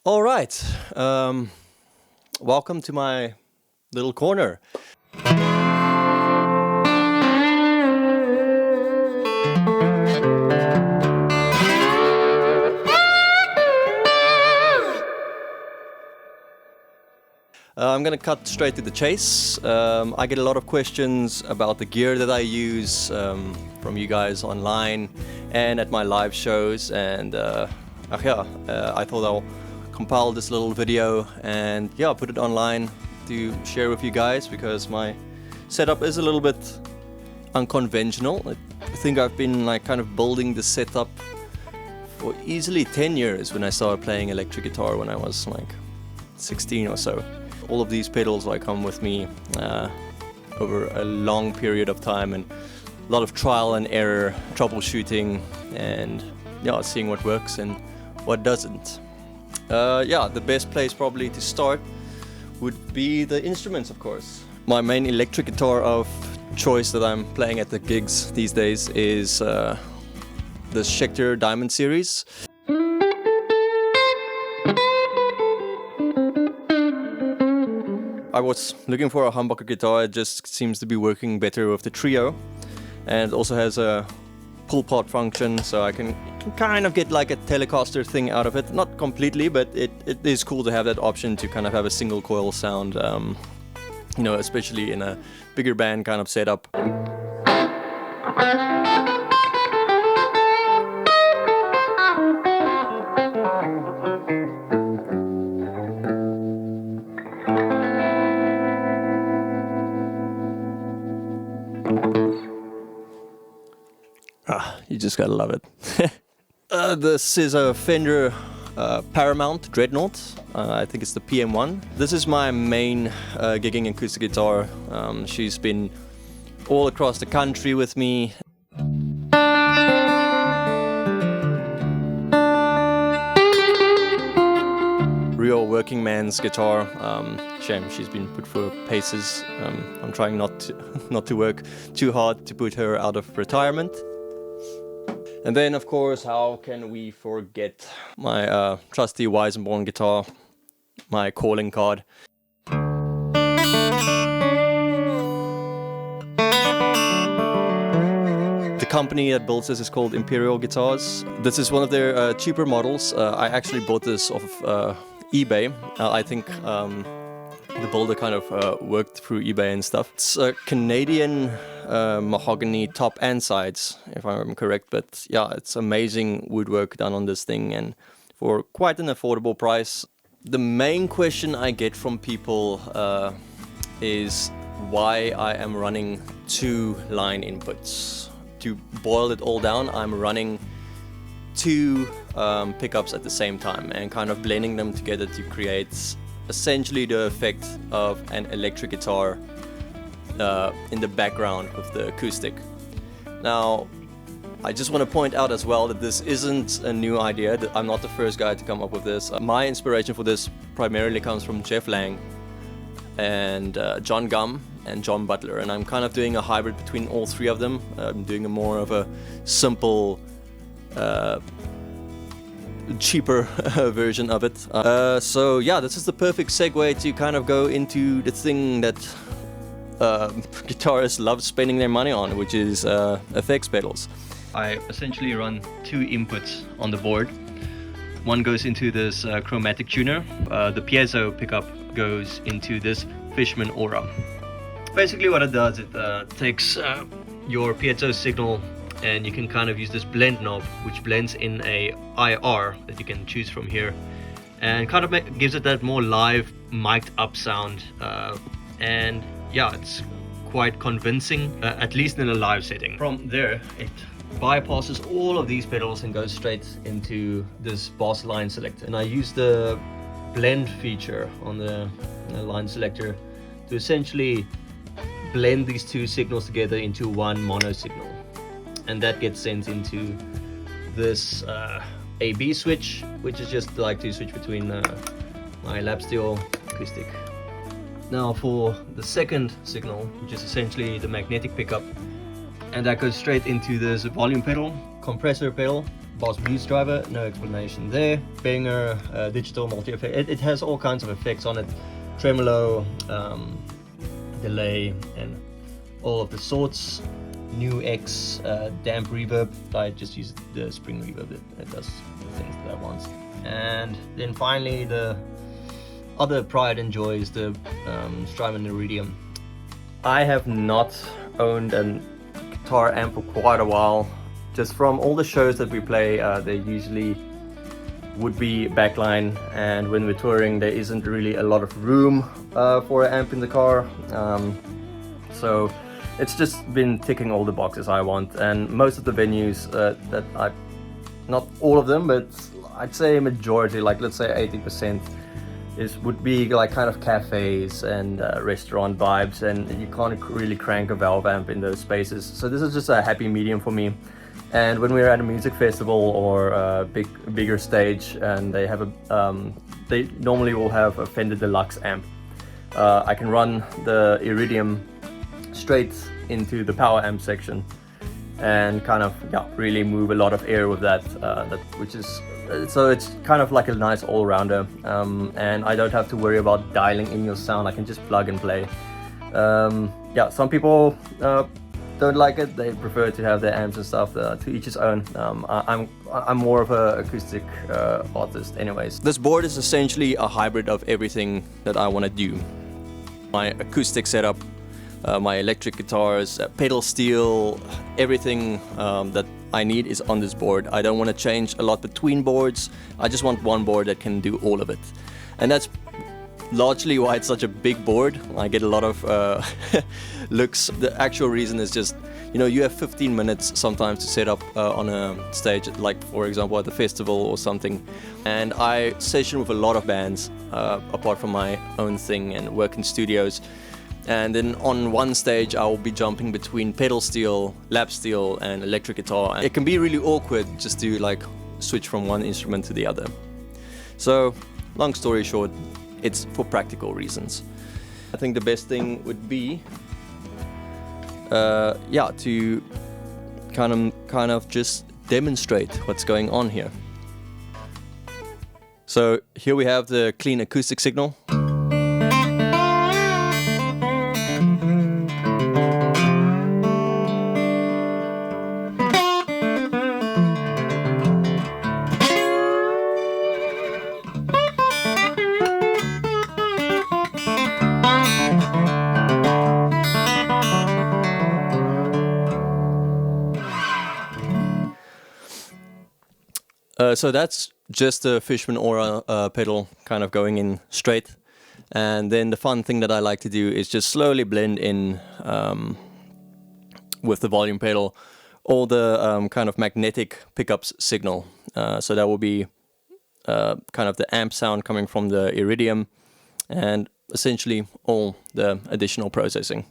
All right, welcome to my little corner. I'm gonna cut straight to the chase. I get a lot of questions about the gear that I use from you guys online and at my live shows, and I thought I'll compile this little video and put it online to share with you guys, because my setup is a little bit unconventional. I think I've been kind of building the setup for easily 10 years when I started playing electric guitar when I was 16 or so. All of these pedals come with me over a long period of time, and a lot of trial and error, troubleshooting, and seeing what works and what doesn't. The best place probably to start would be the instruments, of course. My main electric guitar of choice that I'm playing at the gigs these days is the Schecter Diamond series. I was looking for a humbucker guitar. It just seems to be working better with the trio, and it also has a pull pod function, so I can kind of get a Telecaster thing out of it. Not completely, but it is cool to have that option to kind of have a single coil sound, especially in a bigger band kind of setup. You just gotta love it. This is a Fender Paramount Dreadnought. I think it's the PM1. This is my main gigging acoustic guitar. She's been all across the country with me. Real working man's guitar. Shame she's been put through paces. I'm trying not to work too hard to put her out of retirement. And then, of course, how can we forget my trusty Weissenborn guitar, my calling card. The company that builds this is called Imperial Guitars. This is one of their cheaper models. I actually bought this off of eBay. I think the builder kind of worked through eBay and stuff. It's a Canadian mahogany top and sides, if I'm correct, but it's amazing woodwork done on this thing, and for quite an affordable price. The main question I get from people is why I am running 2 line inputs. To boil it all down, I'm running 2 pickups at the same time and kind of blending them together to create essentially the effect of an electric guitar in the background with the acoustic. Now, I just want to point out as well that this isn't a new idea. I'm not the first guy to come up with this. My inspiration for this primarily comes from Jeff Lang and John Gum and John Butler, and I'm kind of doing a hybrid between all 3 of them. I'm doing a more of a simple, cheaper version of it. This is the perfect segue to kind of go into the thing that guitarists love spending their money on, which is effects pedals. I essentially run 2 inputs on the board. One goes into this chromatic tuner. The piezo pickup goes into this Fishman Aura. Basically what it does, it takes your piezo signal, and you can kind of use this blend knob, which blends in a IR that you can choose from here, and kind of gives it that more live, mic'd up sound. It's quite convincing, at least in a live setting. From there, it bypasses all of these pedals and goes straight into this boss line select. And I use the blend feature on the line selector to essentially blend these 2 signals together into one mono signal. And that gets sent into this AB switch, which is just to switch between my lap steel acoustic. Now for the second signal, which is essentially the magnetic pickup, and that goes straight into this volume pedal, compressor pedal, Boss Blues driver, no explanation there. Banger, digital multi-effect. It has all kinds of effects on it. Tremolo, delay, and all of the sorts. New X, damp reverb. I just use the spring reverb. It does the things that I want. And then finally, the other pride and joy is the Strymon Iridium. I have not owned a guitar amp for quite a while. Just from all the shows that we play, they usually would be backline, and when we're touring there isn't really a lot of room for an amp in the car. So it's just been ticking all the boxes I want, and most of the venues that not all of them, but I'd say a majority, like let's say 80%, would be like kind of cafes and restaurant vibes, and you can't really crank a valve amp in those spaces. So this is just a happy medium for me. And when we're at a music festival or a bigger stage, and they have they normally will have a Fender Deluxe amp, I can run the Iridium straight into the power amp section and kind of really move a lot of air with that, which is so it's kind of like a nice all-rounder, and I don't have to worry about dialing in your sound. I can just plug and play. Some people don't like it. They prefer to have their amps and stuff. To each his own. I'm more of an acoustic artist anyways. This board is essentially a hybrid of everything that I want to do. My acoustic setup, my electric guitars, pedal steel, everything that I need is on this board. I don't want to change a lot between boards. I just want one board that can do all of it. And that's largely why it's such a big board. I get a lot of looks. The actual reason is just, you have 15 minutes sometimes to set up on a stage, like for example at the festival or something. And I session with a lot of bands, apart from my own thing, and work in studios. And then on one stage I will be jumping between pedal steel, lap steel and electric guitar. It can be really awkward just to like switch from one instrument to the other. So long story short, it's for practical reasons. I think the best thing would be to kind of just demonstrate what's going on here. So here we have the clean acoustic signal. So that's just the Fishman Aura pedal kind of going in straight. And then the fun thing that I like to do is just slowly blend in with the volume pedal all the kind of magnetic pickups signal. So that will be kind of the amp sound coming from the Iridium and essentially all the additional processing.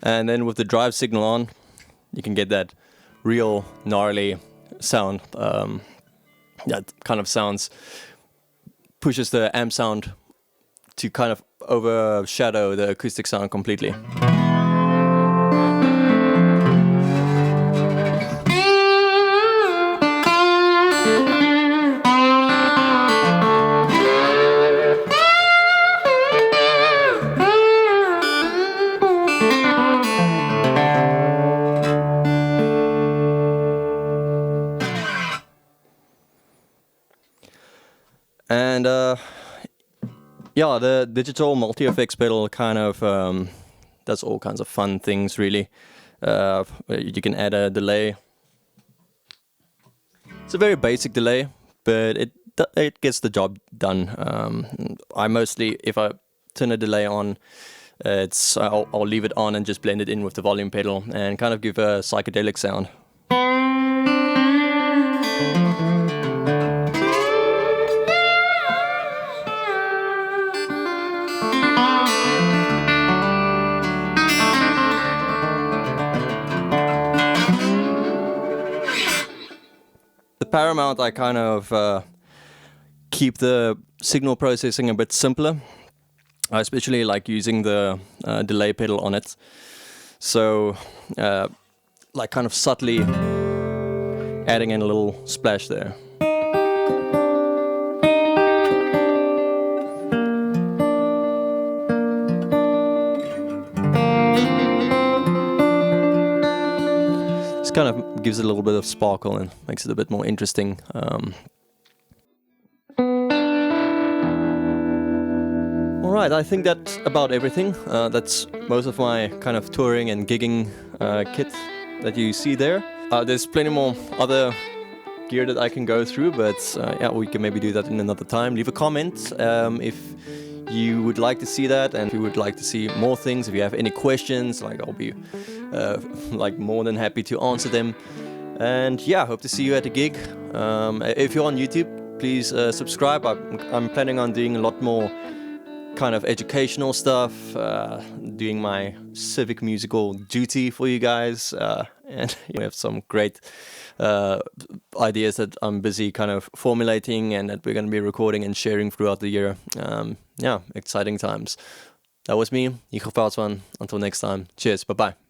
And then with the drive signal on, you can get that real gnarly sound. That kind of pushes the amp sound to kind of overshadow the acoustic sound completely. And the digital multi-effects pedal kind of does all kinds of fun things, really. You can add a delay. It's a very basic delay, but it gets the job done. I mostly, if I turn a delay on, I'll leave it on and just blend it in with the volume pedal and kind of give a psychedelic sound. Paramount, I kind of keep the signal processing a bit simpler. I especially like using the delay pedal on it. So, like kind of subtly adding in a little splash there. This kind of gives it a little bit of sparkle and makes it a bit more interesting. Alright, I think that's about everything. That's most of my kind of touring and gigging kit that you see there. There's plenty more other gear that I can go through, but yeah, we can maybe do that in another time. Leave a comment if you would like to see that, and if you would like to see more things. If you have any questions, like I'll be like more than happy to answer them. And yeah, hope to see you at the gig. If you're on YouTube, please subscribe. I'm planning on doing a lot more kind of educational stuff, doing my civic musical duty for you guys, and we have some great ideas that I'm busy kind of formulating and that we're going to be recording and sharing throughout the year. Yeah, exciting times. That was me, Igor Veldman. Until next time, cheers, bye-bye.